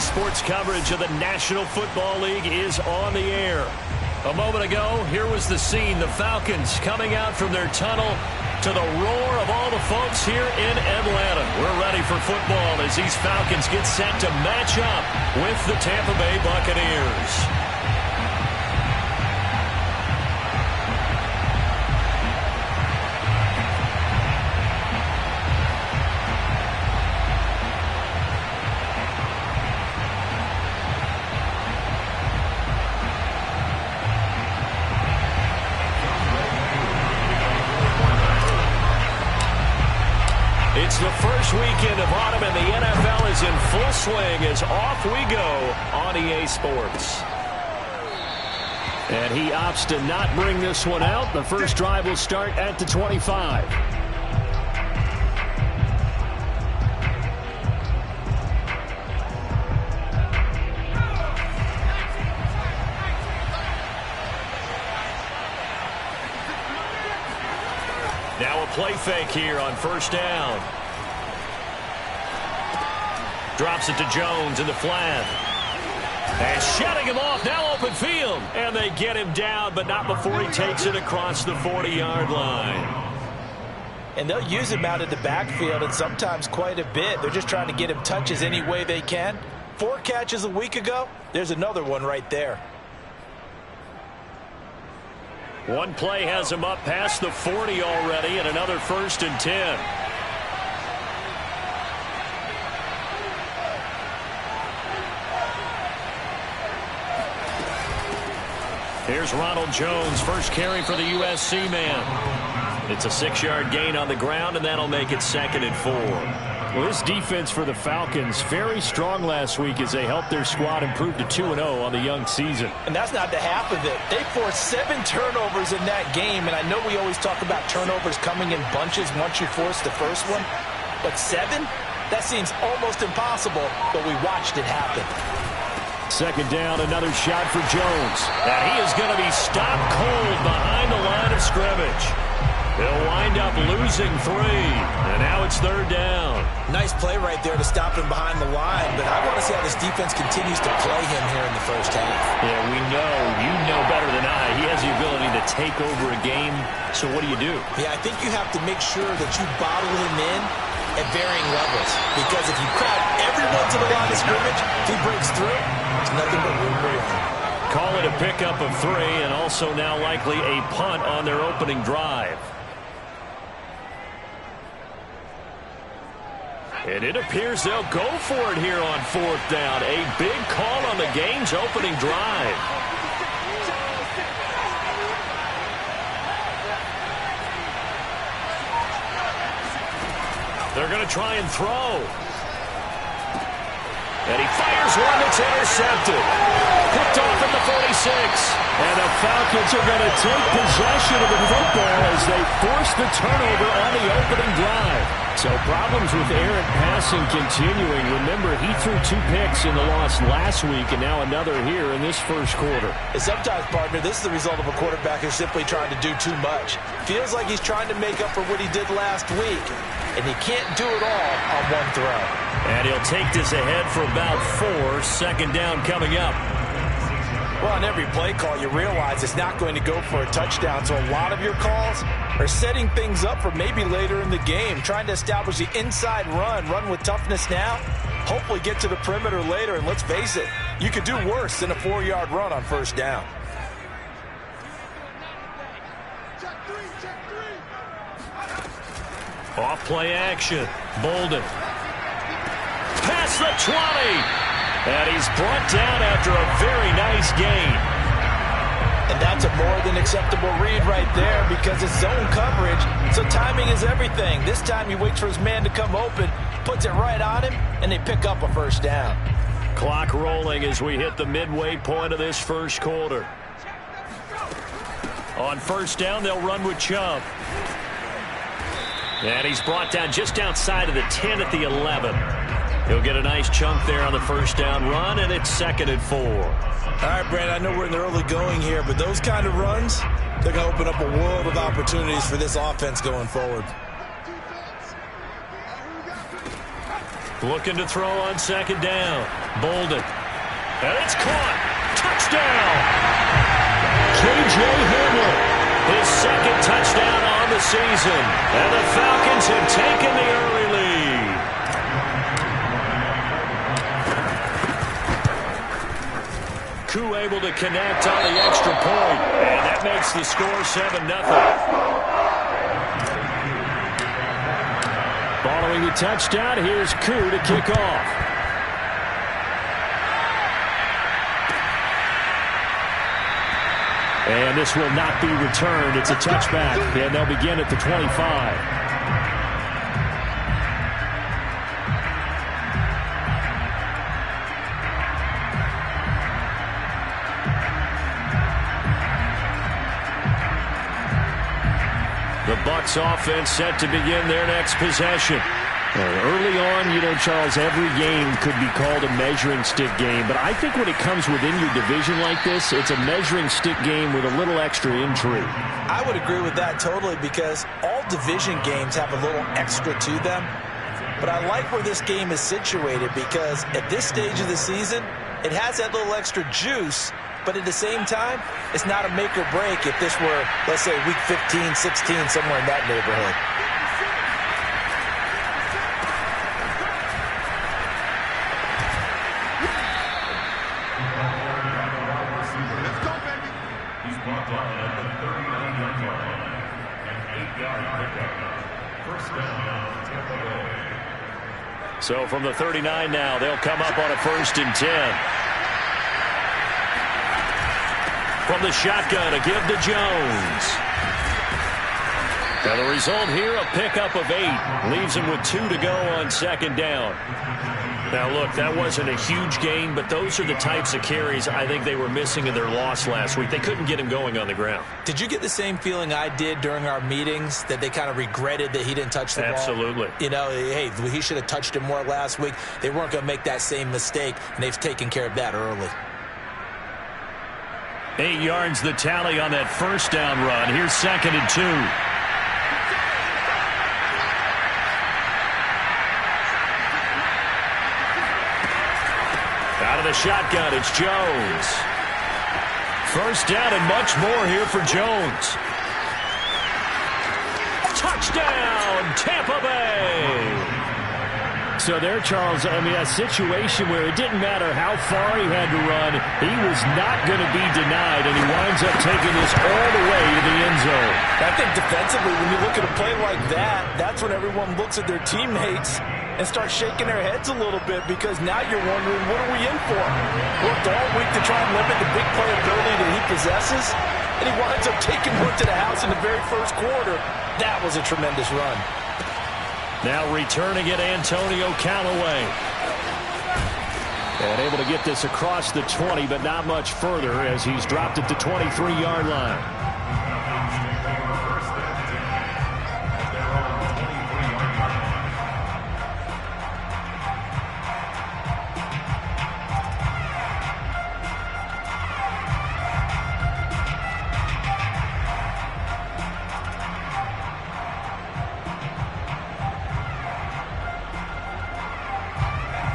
Sports coverage of the National Football League is on the air. A moment ago, here was the scene. The Falcons coming out from their tunnel to the roar of all the folks here in Atlanta. We're ready for football as these Falcons get set to match up with the Tampa Bay Buccaneers. It's the first weekend of autumn, and the NFL is in full swing as off we go on EA Sports. And he opts to not bring this one out. The first drive will start at the 25. Now a play fake here on first down. Drops it to Jones in the flat. And shutting him off, now open field. And they get him down, but not before he takes it across the 40-yard line. And they'll use him out in the backfield, and sometimes quite a bit. They're just trying to get him touches any way they can. 4 catches a week ago. There's another one right there. One play has him up past the 40 already, and another 1st and 10. Here's Ronald Jones, first carry for the USC man. It's a 6-yard gain on the ground, and that'll make it 2nd and 4. Well, this defense for the Falcons, very strong last week as they helped their squad improve to 2-0 on the young season. And that's not the half of it. They forced 7 turnovers in that game, and I know we always talk about turnovers coming in bunches once you force the first one. But 7? That seems almost impossible, but we watched it happen. 2nd down, another shot for Jones. And he is going to be stopped cold behind the line of scrimmage. He'll wind up losing 3, and now it's 3rd down. Nice play right there to stop him behind the line, but I want to see how this defense continues to play him here in the first half. Yeah, we know, you know better than I, he has the ability to take over a game, so what do you do? Yeah, I think you have to make sure that you bottle him in at varying levels, because if you crowd everyone to the line of scrimmage, if he breaks through, it's nothing but room to run. Call it a pickup of 3, and also now likely a punt on their opening drive. And it appears they'll go for it here on 4th down. A big call on the game's opening drive. They're going to try and throw. And he fires one that's intercepted. Picked off at the 46. And the Falcons are going to take possession of the football as they force the turnover on the opening drive. So problems with errant passing continuing. Remember, he threw 2 picks in the loss last week, and now another here in this first quarter. And sometimes, partner, this is the result of a quarterback who's simply trying to do too much. Feels like he's trying to make up for what he did last week, and he can't do it all on one throw. And he'll take this ahead for about 4. 2nd down coming up. Well, on every play call, you realize it's not going to go for a touchdown, so a lot of your calls are setting things up for maybe later in the game, trying to establish the inside run with toughness now, hopefully get to the perimeter later, and let's face it, you could do worse than a 4-yard run on 1st down. Off play action. Bolden. Past the 20. And he's brought down after a very nice gain. And that's a more than acceptable read right there because it's zone coverage, so timing is everything. This time he waits for his man to come open, puts it right on him, and they pick up a 1st down. Clock rolling as we hit the midway point of this first quarter. On 1st down, they'll run with Chubb. And he's brought down just outside of the 10 at the 11. He'll get a nice chunk there on the 1st down run, and it's 2nd and 4. All right, Brandon, I know we're in the early going here, but those kind of runs, they're going to open up a world of opportunities for this offense going forward. Looking to throw on second down. Bolden. And it's caught. Touchdown! K.J. Hamler. His second touchdown on the season. And the Falcons have taken the early lead. Koo able to connect on the extra point. And that makes the score 7-0. Following the touchdown, here's Koo to kick off. And this will not be returned. It's a touchback, and they'll begin at the 25. The Bucs offense set to begin their next possession. Early on, you know, Charles, every game could be called a measuring stick game. But I think when it comes within your division like this, it's a measuring stick game with a little extra intrigue. I would agree with that totally because all division games have a little extra to them. But I like where this game is situated because at this stage of the season, it has that little extra juice. But at the same time, it's not a make or break if this were, let's say, week 15, 16, somewhere in that neighborhood. So from the 39 now, they'll come up on a 1st and 10. From the shotgun, a give to Jones. Now the result here, a pickup of 8. Leaves him with 2 to go on second down. Now look, that wasn't a huge gain, but those are the types of carries I think they were missing in their loss last week. They couldn't get him going on the ground. Did you get the same feeling I did during our meetings, that they kind of regretted that he didn't touch the ball? Absolutely. You know, hey, he should have touched it more last week. They weren't going to make that same mistake, and they've taken care of that early. 8 yards the tally on that first down run. Here's 2nd and 2. Out of the shotgun, it's Jones. First down and much more here for Jones. Touchdown, Tampa Bay! So there, Charles, I mean, a situation where it didn't matter how far he had to run, he was not going to be denied, and he winds up taking this all the way to the end zone. I think defensively, when you look at a play like that, that's when everyone looks at their teammates and starts shaking their heads a little bit because now you're wondering, what are we in for? Worked all week to try and limit the big playability that he possesses, and he winds up taking one to the house in the very first quarter. That was a tremendous run. Now returning it, Antonio Callaway. And able to get this across the 20, but not much further as he's dropped at the 23-yard line.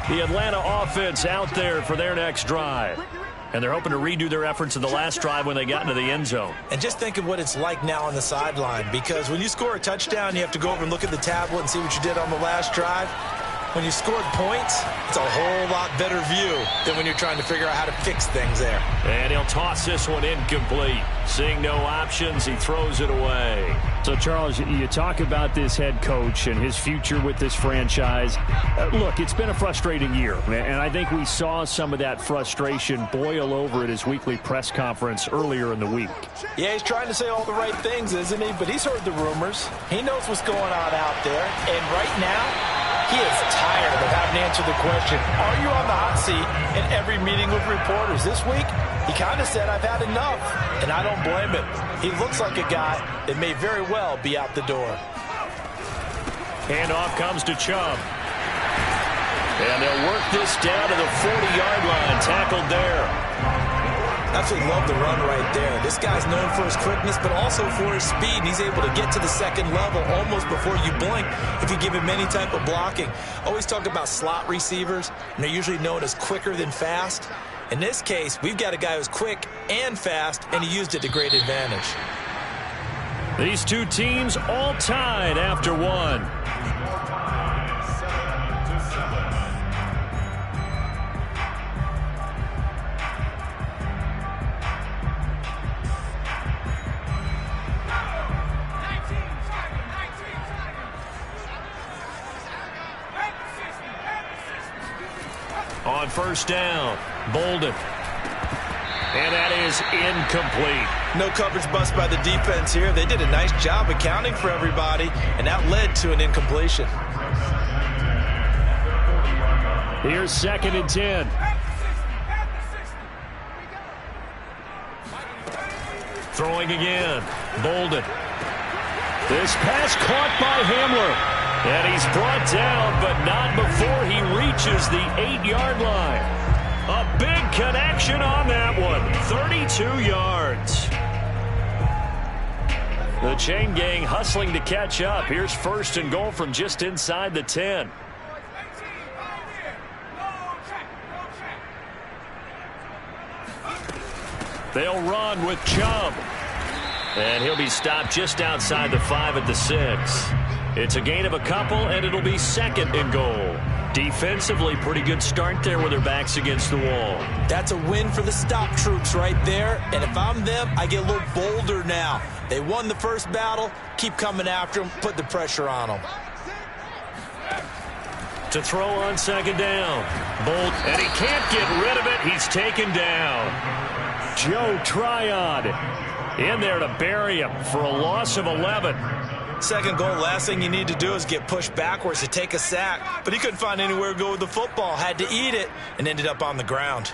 The Atlanta offense out there for their next drive. And they're hoping to redo their efforts in the last drive when they got into the end zone. And just think of what it's like now on the sideline, because when you score a touchdown, you have to go over and look at the tablet and see what you did on the last drive. When you scored points, it's a whole lot better view than when you're trying to figure out how to fix things there. And he'll toss this one incomplete. Seeing no options, he throws it away. So, Charles, you talk about this head coach and his future with this franchise. Look, it's been a frustrating year, and I think we saw some of that frustration boil over at his weekly press conference earlier in the week. Yeah, he's trying to say all the right things, isn't he? But he's heard the rumors. He knows what's going on out there. And right now, he is tired of having to answer the question, are you on the hot seat in every meeting with reporters? This week, he kind of said, I've had enough, and I don't blame him. He looks like a guy that may very well be out the door. Handoff comes to Chubb. And they'll work this down to the 40-yard line, tackled there. Absolutely love the run right there. This guy's known for his quickness, but also for his speed. And he's able to get to the second level almost before you blink if you give him any type of blocking. Always talk about slot receivers, and they're usually known as quicker than fast. In this case, we've got a guy who's quick and fast, and he used it to great advantage. These two teams all tied after one. On first down, Bolden. And that is incomplete. No coverage bust by the defense here. They did a nice job accounting for everybody, and that led to an incompletion. Here's 2nd and 10. Throwing again, Bolden. This pass caught by Hamler. And he's brought down, but not before he reaches the 8-yard line. A big connection on that one. 32 yards. The chain gang hustling to catch up. Here's 1st and goal from just inside the 10. They'll run with Chubb. And he'll be stopped just outside the 5 at the 6. It's a gain of a couple, and it'll be 2nd and goal. Defensively, pretty good start there with their backs against the wall. That's a win for the stop troops right there. And if I'm them, I get a little bolder now. They won the first battle. Keep coming after them. Put the pressure on them. To throw on 2nd down. Bolt, and he can't get rid of it. He's taken down. Joe Tryon in there to bury him for a loss of 11. 2nd goal, last thing you need to do is get pushed backwards to take a sack. But he couldn't find anywhere to go with the football. Had to eat it and ended up on the ground.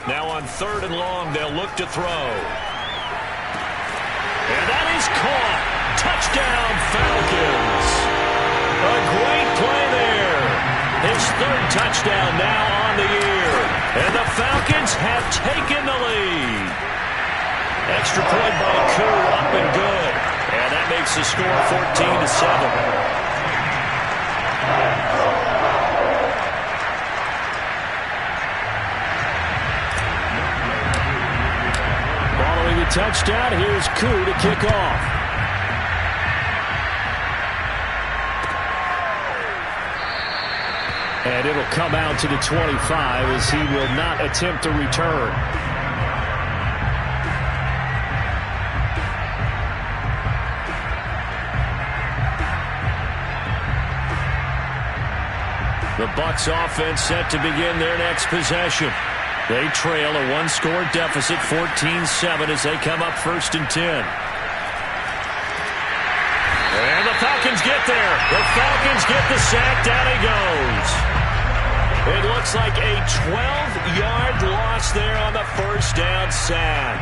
Now on 3rd and long, they'll look to throw. And that is caught. Touchdown, Falcons. A great play there. His 3rd touchdown now on the year. And the Falcons have taken the lead. Extra point by Koo, up and good. And that makes the score 14-7. Following the touchdown, here's Koo to kick off. And it'll come out to the 25 as he will not attempt to return. The Bucs offense set to begin their next possession. They trail a one-score deficit, 14-7, as they come up 1st and 10. And the Falcons get there. The Falcons get the sack. Down he goes. It looks like a 12-yard loss there on the 1st down sack.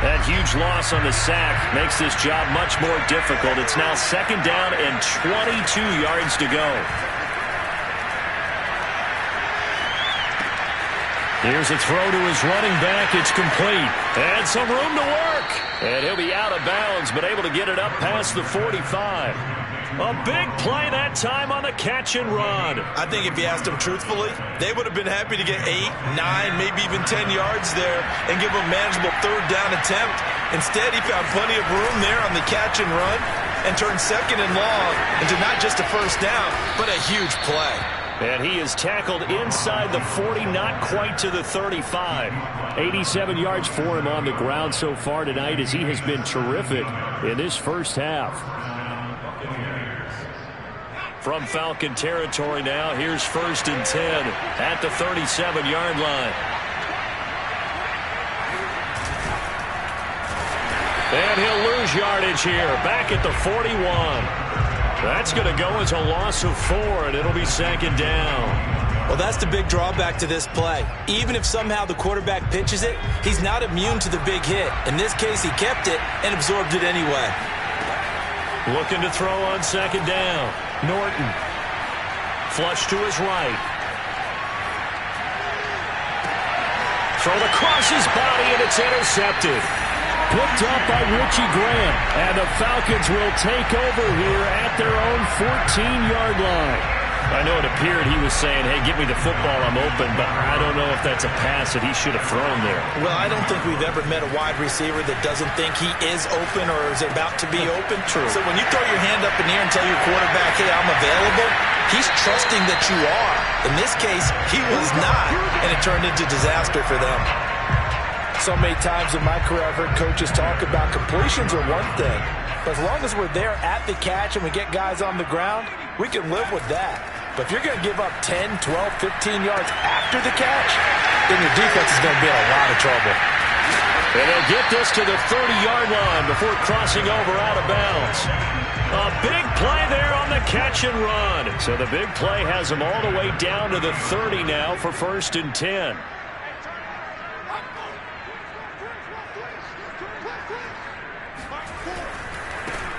That huge loss on the sack makes this job much more difficult. It's now 2nd down and 22 yards to go. Here's a throw to his running back. It's complete. And some room to work. And he'll be out of bounds, but able to get it up past the 45. A big play that time on the catch and run. I think if you asked them truthfully, they would have been happy to get 8, 9, maybe even 10 yards there and give them a manageable 3rd down attempt. Instead, he found plenty of room there on the catch and run and turned 2nd and long into not just a 1st down, but a huge play. And he is tackled inside the 40, not quite to the 35. 87 yards for him on the ground so far tonight as he has been terrific in this first half. From Falcon territory now, here's 1st and 10 at the 37-yard line. And he'll lose yardage here, back at the 41. That's going to go as a loss of 4, and it'll be 2nd down. Well, that's the big drawback to this play. Even if somehow the quarterback pitches it, he's not immune to the big hit. In this case, he kept it and absorbed it anyway. Looking to throw on 2nd down. Norton. Flush to his right. thrown across his body, and it's intercepted. Picked up by Richie Grant, and the Falcons will take over here at their own 14-yard line. I know it appeared he was saying, hey, give me the football, I'm open, but I don't know if that's a pass that he should have thrown there. Well, I don't think we've ever met a wide receiver that doesn't think he is open or is about to be open. True. So when you throw your hand up in the air and tell your quarterback, hey, I'm available, he's trusting that you are. In this case, he was not, and it turned into disaster for them. So many times in my career, I've heard coaches talk about completions are one thing, but as long as we're there at the catch and we get guys on the ground, we can live with that. But if you're going to give up 10, 12, 15 yards after the catch, then your defense is going to be in a lot of trouble. And they'll get this to the 30-yard line before crossing over out of bounds. A big play there on the catch and run. So the big play has them all the way down to the 30 now for 1st and 10.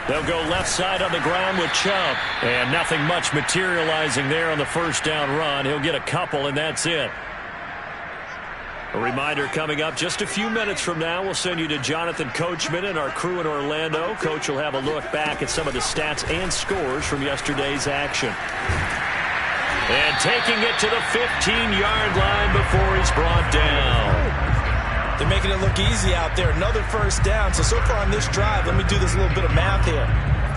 They'll go left side on the ground with Chubb. And nothing much materializing there on the first down run. He'll get a couple, and that's it. A reminder coming up just a few minutes from now. We'll send you to Jonathan Coachman and our crew in Orlando. Coach will have a look back at some of the stats and scores from yesterday's action. And taking it to the 15-yard line before he's brought down. They're making it look easy out there. Another first down. So far on this drive, let me do this little bit of math here.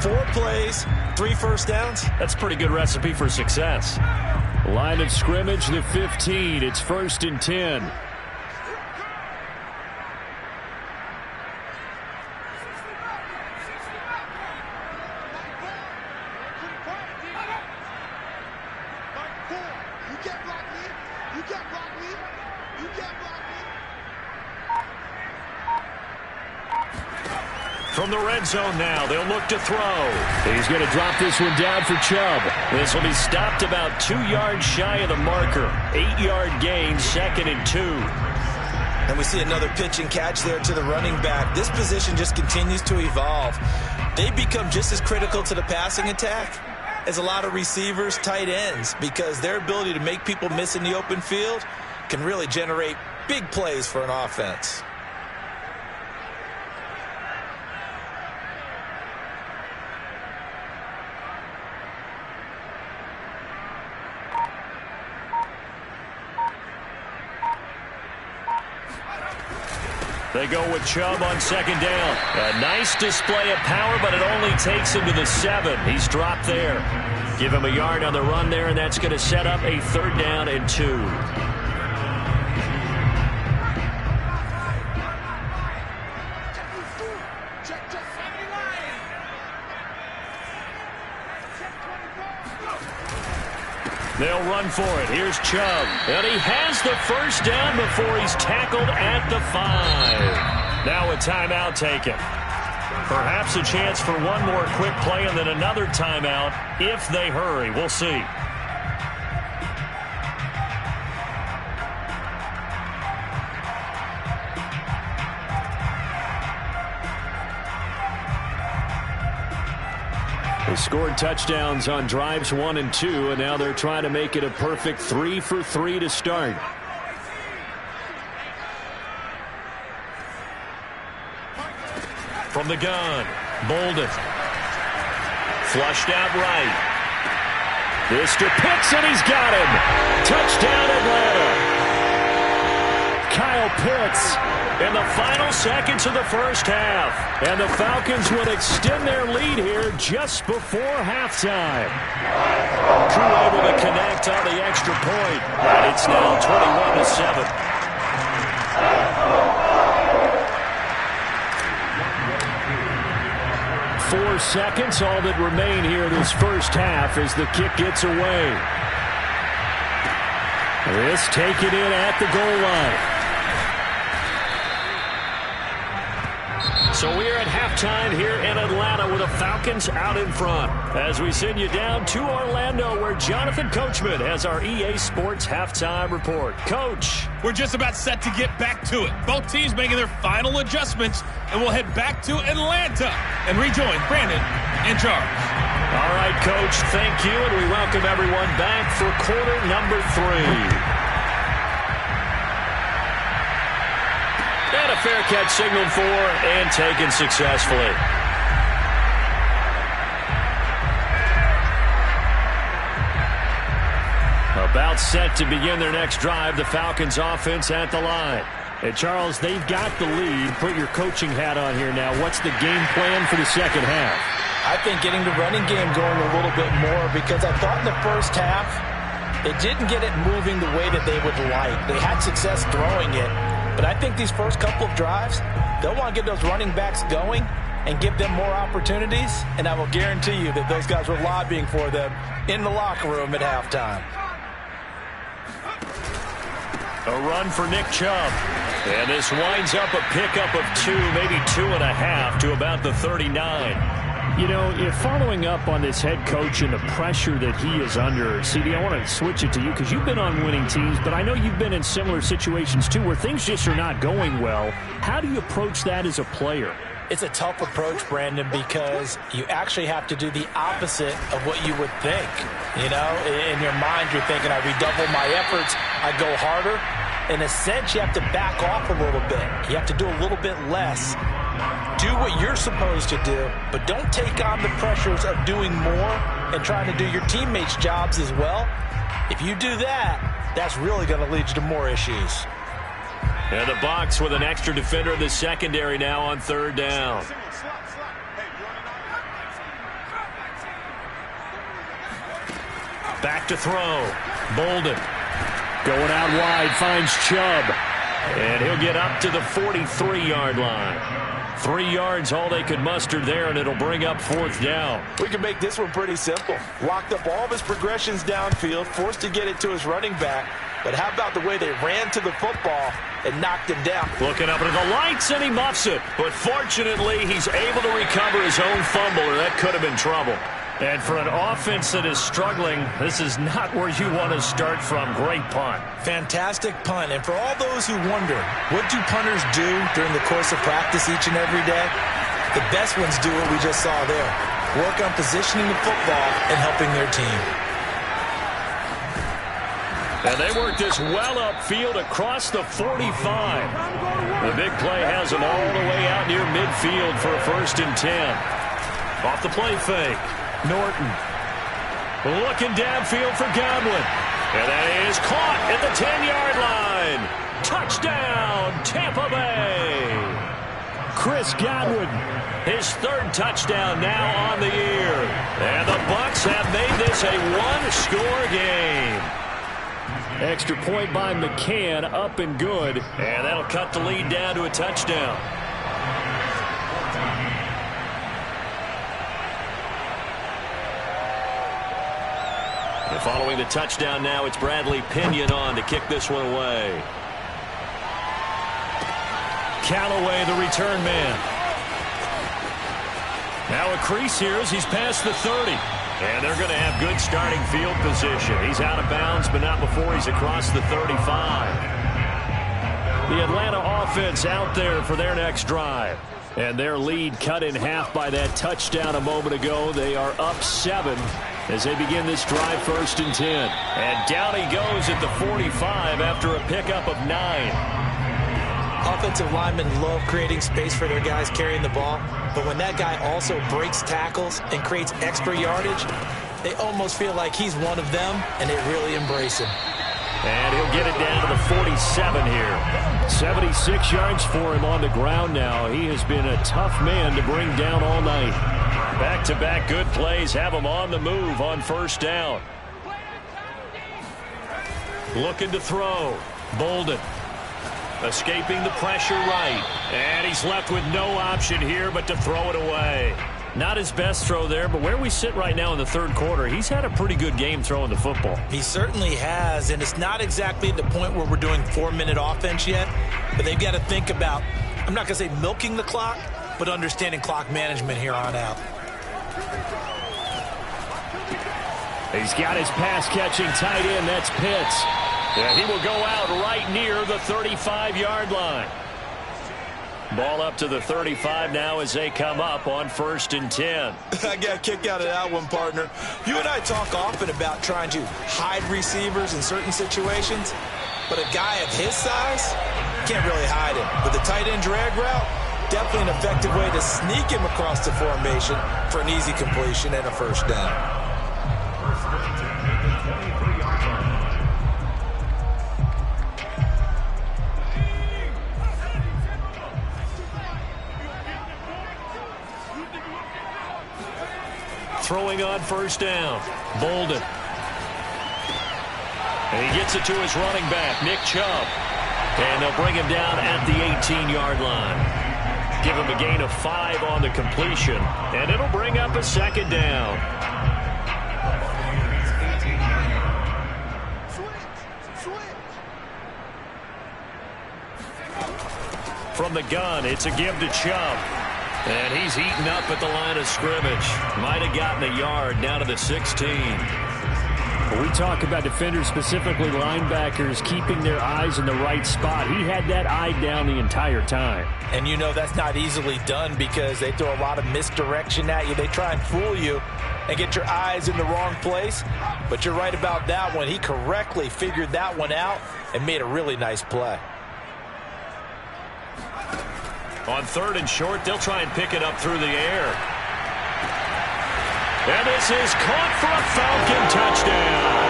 4 plays, 3 first downs. That's a pretty good recipe for success. Line of scrimmage, the 15. It's 1st and 10. From the red zone now, they'll look to throw. He's going to drop this one down for Chubb. This will be stopped about 2 yards shy of the marker. 8-yard gain, 2nd and 2. And we see another pitch and catch there to the running back. This position just continues to evolve. They become just as critical to the passing attack as a lot of receivers, tight ends, because their ability to make people miss in the open field can really generate big plays for an offense. They go with Chubb on 2nd down. A nice display of power, but it only takes him to the 7. He's dropped there. Give him a yard on the run there, and that's going to set up a 3rd down and 2. They'll run for it. Here's Chubb. And he has the first down before he's tackled at the 5. Now a timeout taken. Perhaps a chance for one more quick play and then another timeout if they hurry. We'll see. They scored touchdowns on drives 1 and 2, and now they're trying to make it a perfect 3 for 3 to start. From the gun, Bolden. Flushed out right. This to Pitts, and he's got him. Touchdown, Atlanta. Kyle Pitts in the final seconds of the first half. And the Falcons would extend their lead here just before halftime. Crew able to connect on the extra point. And it's now 21-7. 4 seconds, all that remain here this first half as the kick gets away. This taken in at the goal line. So we're at halftime here in Atlanta with the Falcons out in front. As we send you down to Orlando where Jonathan Coachman has our EA Sports halftime report. Coach. We're just about set to get back to it. Both teams making their final adjustments, and we'll head back to Atlanta and rejoin Brandon and Charles. All right, Coach, thank you, and we welcome everyone back for quarter number 3. fair catch signaled for and taken successfully. About set to begin their next drive, the Falcons offense at the line. Hey, Charles, they've got the lead. Put your coaching hat on here now. What's the game plan for the second half? I think getting the running game going a little bit more, because I thought in the first half they didn't get it moving the way that they would like. They had success throwing it, but I think these first couple of drives, they'll want to get those running backs going and give them more opportunities, and I will guarantee you that those guys were lobbying for them in the locker room at halftime. A run for Nick Chubb. And this winds up a pickup of 2, maybe 2.5 to about the 39. You know, if following up on this head coach and the pressure that he is under, CD, I want to switch it to you because you've been on winning teams, but I know you've been in similar situations too where things just are not going well. How do you approach that as a player? It's a tough approach, Brandon, because you actually have to do the opposite of what you would think. You know, in your mind, you're thinking, I redouble my efforts, I go harder. In a sense, you have to back off a little bit. You have to do a little bit less. Do what you're supposed to do, but don't take on the pressures of doing more and trying to do your teammates' jobs as well. If you do that, that's really going to lead you to more issues. And the Bucs with an extra defender in the secondary now on third down. Back to throw. Bolden. Going out wide, finds Chubb. And he'll get up to the 43-yard line. 3 yards all they could muster there, and it'll bring up fourth down. We can make this one pretty simple. Locked up all of his progressions downfield, forced to get it to his running back. But how about the way they ran to the football and knocked him down? Looking up into the lights, and he muffs it. But fortunately, he's able to recover his own fumble, or that could have been trouble. And for an offense that is struggling, this is not where you want to start from. Great punt. Fantastic punt. And for all those who wonder, what do punters do during the course of practice each and every day? The best ones do what we just saw there. Work on positioning the football and helping their team. And they work this well upfield across the 45. The big play has them all the way out near midfield for a 1st and 10. Off the play fake. Norton looking downfield for Godwin. And that is caught at the 10-yard line. Touchdown, Tampa Bay. Chris Godwin. His 3rd touchdown now on the year. And the Bucs have made this a one-score game. Extra point by McCann, up and good. And that'll cut the lead down to a touchdown. And following the touchdown now, it's Bradley Pinion on to kick this one away. Callaway, the return man. Now a crease here as he's past the 30. And they're going to have good starting field position. He's out of bounds, but not before he's across the 35. The Atlanta offense out there for their next drive. And their lead cut in half by that touchdown a moment ago. They are up 7 as they begin this drive, 1st and 10. And down he goes at the 45 after a pickup of 9. Offensive linemen love creating space for their guys carrying the ball, but when that guy also breaks tackles and creates extra yardage, they almost feel like he's one of them, and they really embrace him. And he'll get it down to the 47 here. 76 yards for him on the ground now. He has been a tough man to bring down all night. Back-to-back good plays have him on the move on 1st down. Looking to throw. Bolden. Escaping the pressure right. And he's left with no option here but to throw it away. Not his best throw there, but where we sit right now in the 3rd quarter, he's had a pretty good game throwing the football. He certainly has, and it's not exactly at the point where we're doing 4-minute offense yet, but they've got to think about, I'm not going to say milking the clock, but understanding clock management here on out. He's got his pass-catching tight end. That's Pitts. Yeah, he will go out right near the 35-yard line. Ball up to the 35 now as they come up on 1st and 10. I got a kick out of that one, partner. You and I talk often about trying to hide receivers in certain situations, but a guy of his size, can't really hide him. With the tight end drag route, definitely an effective way to sneak him across the formation for an easy completion and a first down. Throwing on first down, Bolden. And he gets it to his running back, Nick Chubb. And they'll bring him down at the 18-yard line. Give him a gain of 5 on the completion, and it'll bring up a second down. From the gun, it's a give to Chubb. And he's eaten up at the line of scrimmage. Might have gotten a yard down to the 16. We talk about defenders, specifically linebackers, keeping their eyes in the right spot. He had that eye down the entire time. And you know that's not easily done because they throw a lot of misdirection at you. They try and fool you and get your eyes in the wrong place. But you're right about that one. He correctly figured that one out and made a really nice play. On 3rd and short, they'll try and pick it up through the air. And this is caught for a Falcon touchdown.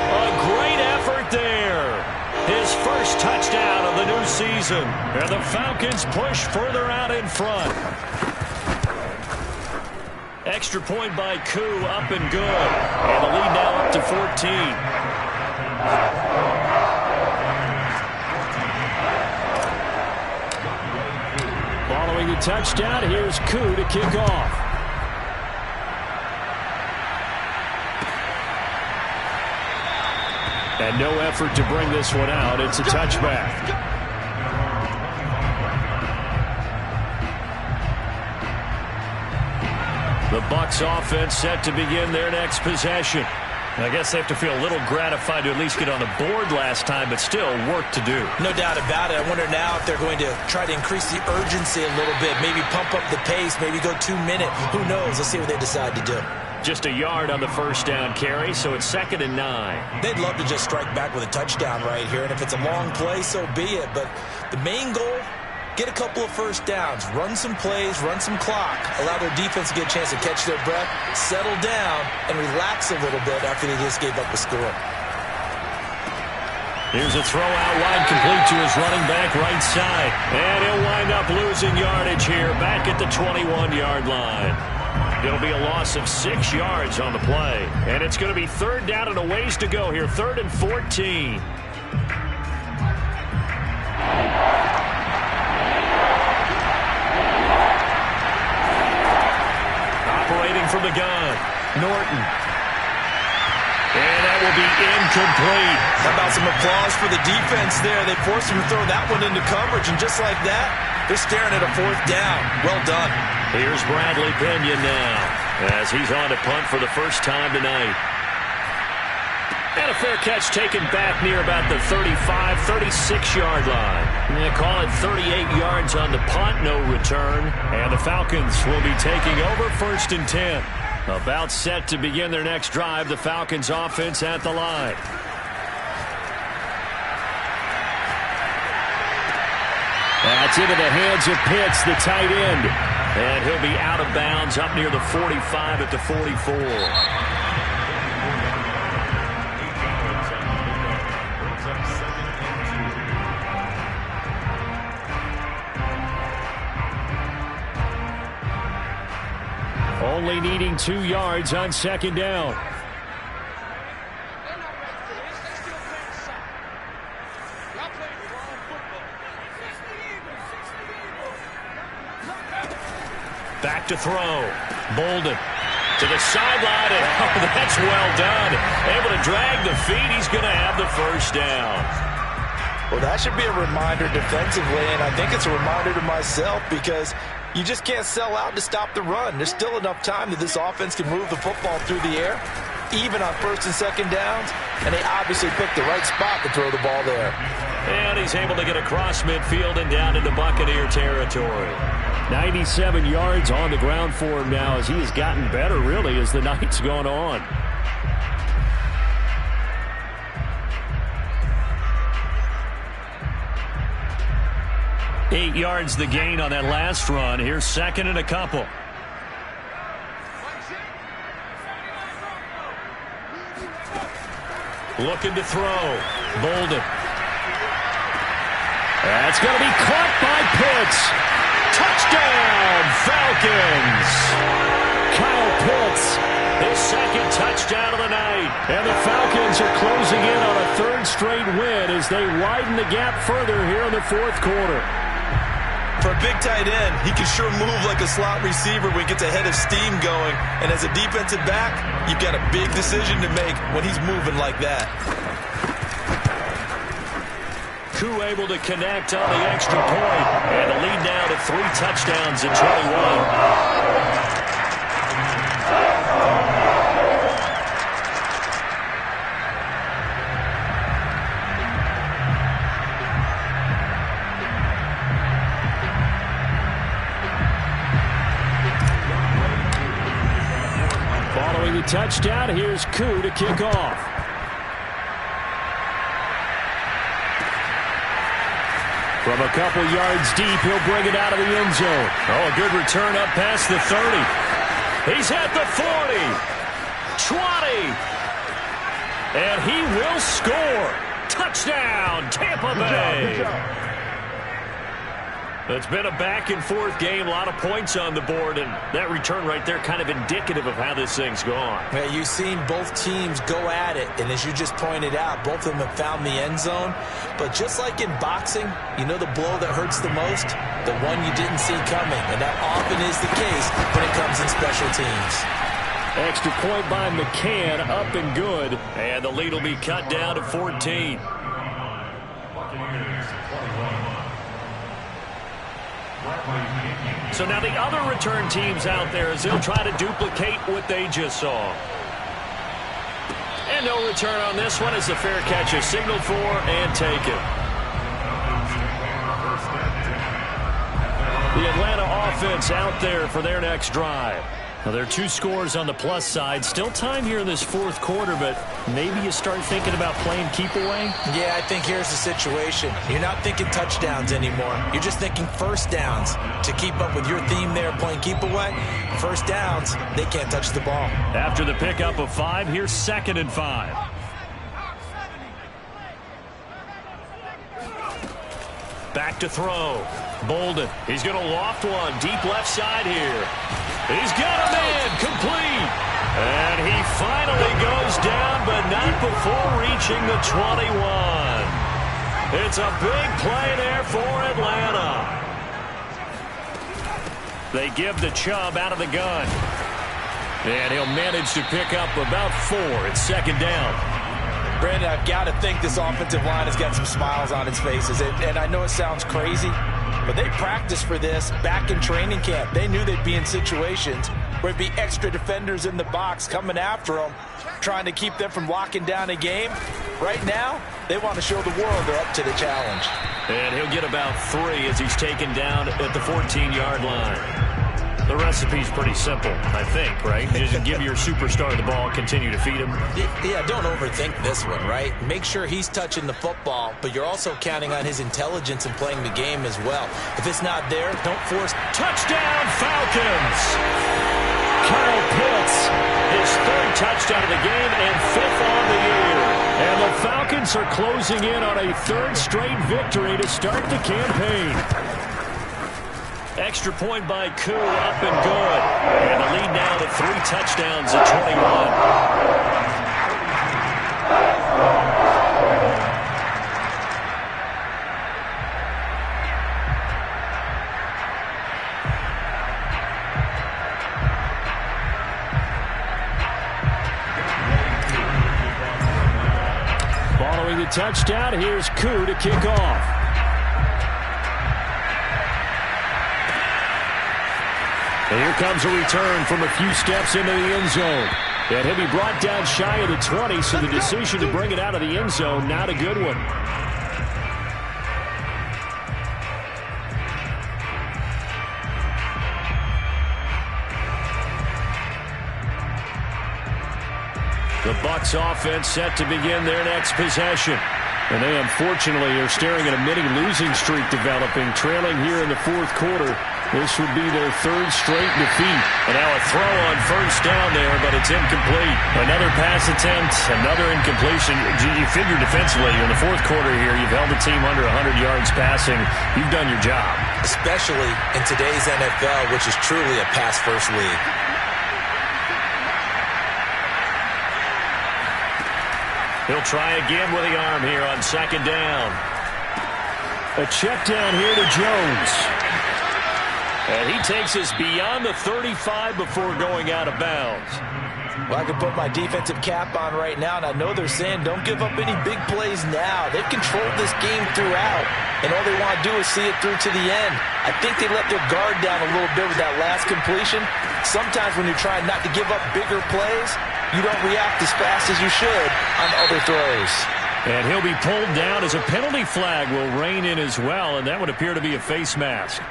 A great effort there. His first touchdown of the new season. And the Falcons push further out in front. Extra point by Koo, up and good. And the lead now up to 14. Following the touchdown, here's Koo to kick off. And no effort to bring this one out. It's a touchback. The Bucs offense set to begin their next possession. I guess they have to feel a little gratified to at least get on the board last time, but still work to do. No doubt about it. I wonder now if they're going to try to increase the urgency a little bit, maybe pump up the pace, maybe go 2 minute. Who knows? Let's see what they decide to do. Just a yard on the first down carry, so it's 2nd and 9. They'd love to just strike back with a touchdown right here, and if it's a long play, so be it. But the main goal, get a couple of first downs, run some plays, run some clock, allow their defense to get a chance to catch their breath, settle down, and relax a little bit after they just gave up a score. Here's a throw out wide, complete to his running back right side. And he'll wind up losing yardage here, back at the 21-yard line. It'll be a loss of 6 yards on the play. And it's going to be 3rd down and a ways to go here, 3rd and 14. Operating from the gun, Norton. And that will be incomplete. How about some applause for the defense there? They forced him to throw that one into coverage, and just like that, they're staring at a 4th down. Well done. Here's Bradley Pinion now, as he's on to punt for the first time tonight. And a fair catch taken back near about the 35, 36-yard line. They call it 38 yards on the punt, no return. And the Falcons will be taking over 1st and 10. About set to begin their next drive, the Falcons offense at the line. That's into the hands of Pitts, the tight end. And he'll be out of bounds up near the 45 at the 44. Only needing 2 yards on 2nd down. Back to throw. Bolden to the sideline, and oh, that's well done. Able to drag the feet. He's going to have the first down. Well, that should be a reminder defensively, and I think it's a reminder to myself because you just can't sell out to stop the run. There's still enough time that this offense can move the football through the air, even on 1st and 2nd downs, and they obviously picked the right spot to throw the ball there. And he's able to get across midfield and down into Buccaneer territory. 97 yards on the ground for him now as he has gotten better, really, as the night's gone on. 8 yards the gain on that last run. Here's second and a couple. Looking to throw. Bolden. That's going to be caught by Pitts. Touchdown, Falcons. Kyle Pitts, his second touchdown of the night. And the Falcons are closing in on a third straight win as they widen the gap further here in the fourth quarter. For a big tight end, he can sure move like a slot receiver when he gets a head of steam going. And as a defensive back, you've got a big decision to make when he's moving like that. Koo able to connect on the extra point. And the lead now to 3 touchdowns at 21. Following the touchdown, here's Koo to kick off. From a couple yards deep, he'll bring it out of the end zone. Oh, a good return up past the 30. He's at the 40. 20. And he will score. Touchdown, Tampa Bay. It's been a back-and-forth game, a lot of points on the board, and that return right there kind of indicative of how this thing's gone. Yeah, you've seen both teams go at it, and as you just pointed out, both of them have found the end zone. But just like in boxing, you know the blow that hurts the most? The one you didn't see coming, and that often is the case when it comes in special teams. Extra point by McCann, up and good, and the lead will be cut down to 14. So now the other return teams out there as they'll try to duplicate what they just saw. And no return on this one as the fair catch is signaled for and taken. The Atlanta offense out there for their next drive. Now, there are 2 scores on the plus side. Still time here in this fourth quarter, but maybe you start thinking about playing keep away? Yeah, I think here's the situation. You're not thinking touchdowns anymore. You're just thinking first downs. To keep up with your theme there, playing keep away, first downs, they can't touch the ball. After the pickup of 5, here's 2nd and 5. Back to throw. Bolden. He's going to loft one. Deep left side here. He's got a man. Complete. And he finally goes down, but not before reaching the 21. It's a big play there for Atlanta. They give the Chubb out of the gun. And he'll manage to pick up about 4. It's 2nd down. Brandon, I've got to think this offensive line has got some smiles on its faces. And I know it sounds crazy, but they practiced for this back in training camp. They knew they'd be in situations where it'd be extra defenders in the box coming after them, trying to keep them from locking down a game. Right now, they want to show the world they're up to the challenge. And he'll get about 3 as he's taken down at the 14-yard line. The recipe's pretty simple, I think, right? Just give your superstar the ball, continue to feed him. Yeah, don't overthink this one, right? Make sure he's touching the football, but you're also counting on his intelligence in playing the game as well. If it's not there, don't force. Touchdown, Falcons! Kyle Pitts, his 3rd touchdown of the game and 5th on the year. And the Falcons are closing in on a 3rd straight victory to start the campaign. Extra point by Koo, up and good. And the lead now to 3 touchdowns at 21. Following the touchdown, here's Koo to kick off. And here comes a return from a few steps into the end zone. And he'll be brought down shy of the 20, so the decision to bring it out of the end zone, not a good one. The Bucs offense set to begin their next possession. And they unfortunately are staring at a mini losing streak developing, trailing here in the fourth quarter. This would be their third straight defeat. And now a throw on first down there, but it's incomplete. Another pass attempt, another incompletion. You figure defensively in the fourth quarter here, you've held the team under 100 yards passing. You've done your job. Especially in today's NFL, which is truly a pass-first league. He'll try again with the arm here on second down. A check down here to Jones. And he takes us beyond the 35 before going out of bounds. Well, I can put my defensive cap on right now, and I know they're saying don't give up any big plays now. They've controlled this game throughout, and all they want to do is see it through to the end. I think they let their guard down a little bit with that last completion. Sometimes when you're trying not to give up bigger plays, you don't react as fast as you should on other throws. And he'll be pulled down as a penalty flag will rein in as well, and that would appear to be a face mask.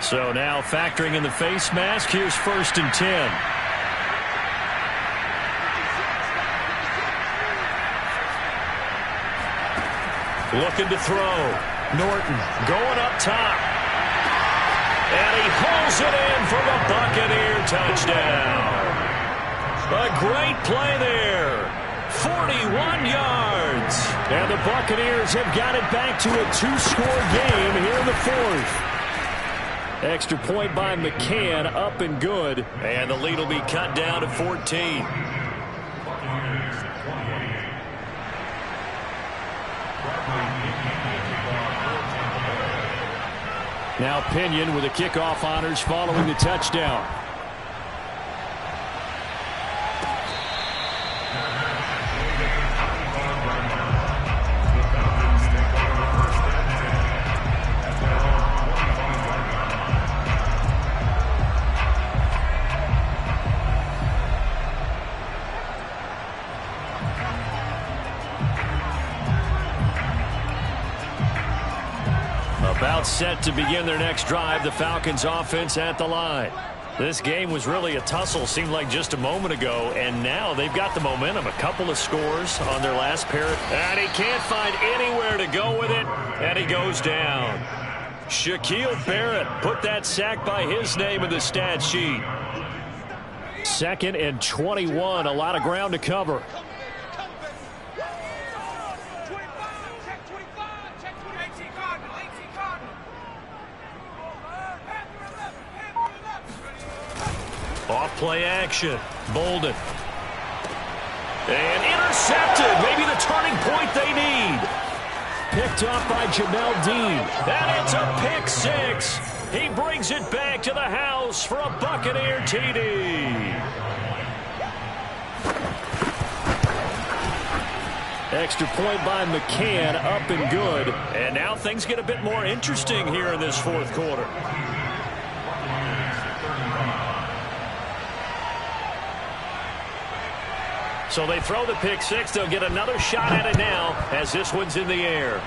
So now factoring in the face mask, here's 1st and 10. Looking to throw. Norton going up top. And he hauls it in for the Buccaneer touchdown. A great play there. 41 yards. And the Buccaneers have got it back to a 2-score game here in the fourth. Extra point by McCann, up and good. And the lead will be cut down to 14. Now Pinion with the kickoff honors following the touchdown. About set to begin their next drive, the Falcons offense at the line. This game was really a tussle, seemed like just a moment ago, and now they've got the momentum. A couple of scores on their last pair. And he can't find anywhere to go with it, and he goes down. Shaquille Barrett put that sack by his name in the stat sheet. 2nd and 21, a lot of ground to cover. Off-play action. Bolden. And intercepted. Maybe the turning point they need. Picked off by Jamel Dean. And it's a pick six. He brings it back to the house for a Buccaneer TD. Extra point by McCann, up and good. And now things get a bit more interesting here in this fourth quarter. So they throw the pick six. They'll get another shot at it now as this one's in the air.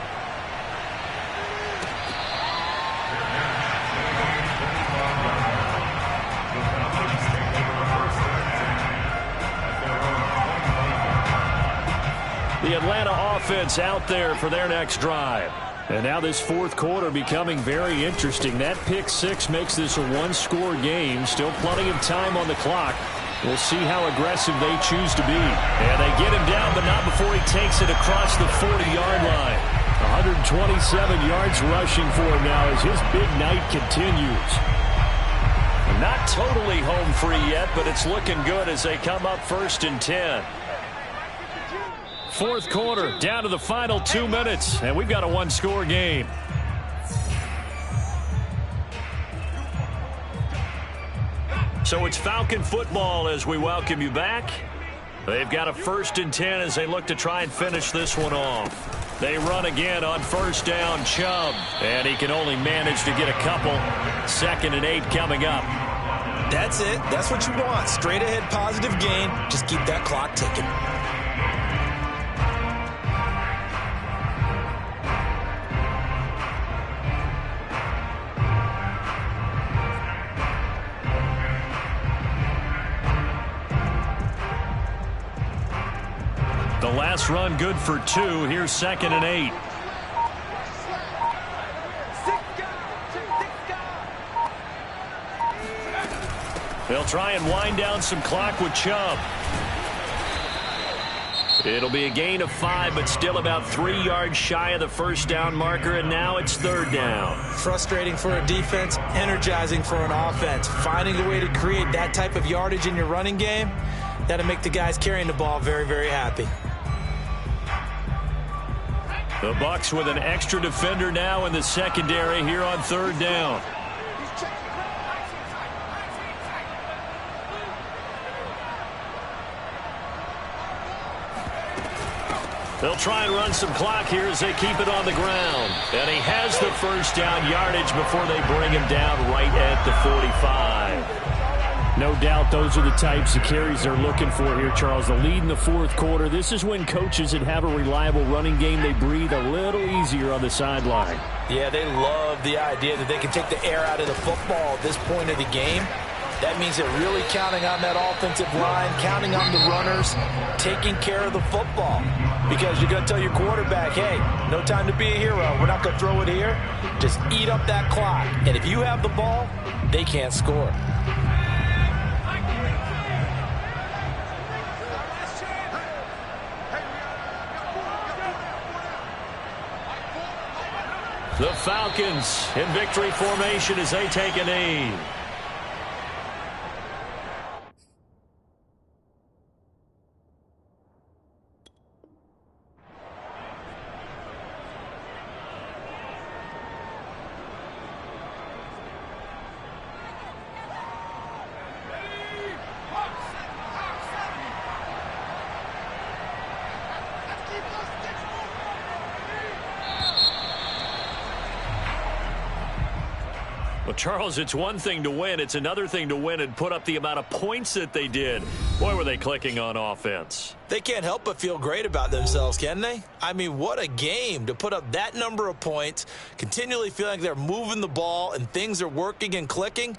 The Atlanta offense out there for their next drive. And now this fourth quarter becoming very interesting. That pick six makes this a one-score game. Still plenty of time on the clock. We'll see how aggressive they choose to be. And they get him down, but not before he takes it across the 40-yard line. 127 yards rushing for him now as his big night continues. Not totally home free yet, but it's looking good as they come up 1st and 10. Fourth quarter, down to the final 2 minutes, and we've got a one-score game. So it's Falcon football as we welcome you back. They've got a 1st and 10 as they look to try and finish this one off. They run again on 1st down, Chubb, and he can only manage to get a couple. 2nd and 8 coming up. That's it. That's what you want. Straight ahead positive gain. Just keep that clock ticking. Pass run good for 2. Here's 2nd and 8. They'll try and wind down some clock with Chubb. It'll be a gain of 5, but still about 3 yards shy of the first down marker, and now it's 3rd down. Frustrating for a defense, energizing for an offense. Finding a way to create that type of yardage in your running game, that'll make the guys carrying the ball very, very happy. The Bucs with an extra defender now in the secondary here on 3rd down. They'll try and run some clock here as they keep it on the ground. And he has the first down yardage before they bring him down right at the 45. No doubt those are the types of carries they're looking for here, Charles. The lead in the 4th quarter. This is when coaches that have a reliable running game, they breathe a little easier on the sideline. Yeah, they love the idea that they can take the air out of the football at this point of the game. That means they're really counting on that offensive line, counting on the runners, taking care of the football. Because you're going to tell your quarterback, hey, no time to be a hero. We're not going to throw it here. Just eat up that clock. And if you have the ball, they can't score. The Falcons in victory formation as they take a knee. Well, Charles, it's one thing to win. It's another thing to win and put up the amount of points that they did. Boy, were they clicking on offense. They can't help but feel great about themselves, can they? I mean, what a game to put up that number of points, continually feeling like they're moving the ball and things are working and clicking.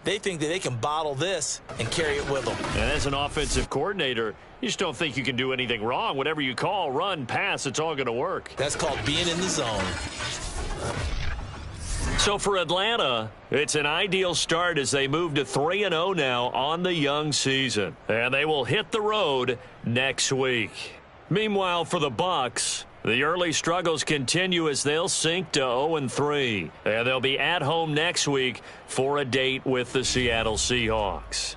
They think that they can bottle this and carry it with them. And as an offensive coordinator, you just don't think you can do anything wrong. Whatever you call, run, pass, it's all going to work. That's called being in the zone. So for Atlanta, it's an ideal start as they move to 3-0 now on the young season. And they will hit the road next week. Meanwhile, for the Bucs, the early struggles continue as they'll sink to 0-3. And they'll be at home next week for a date with the Seattle Seahawks.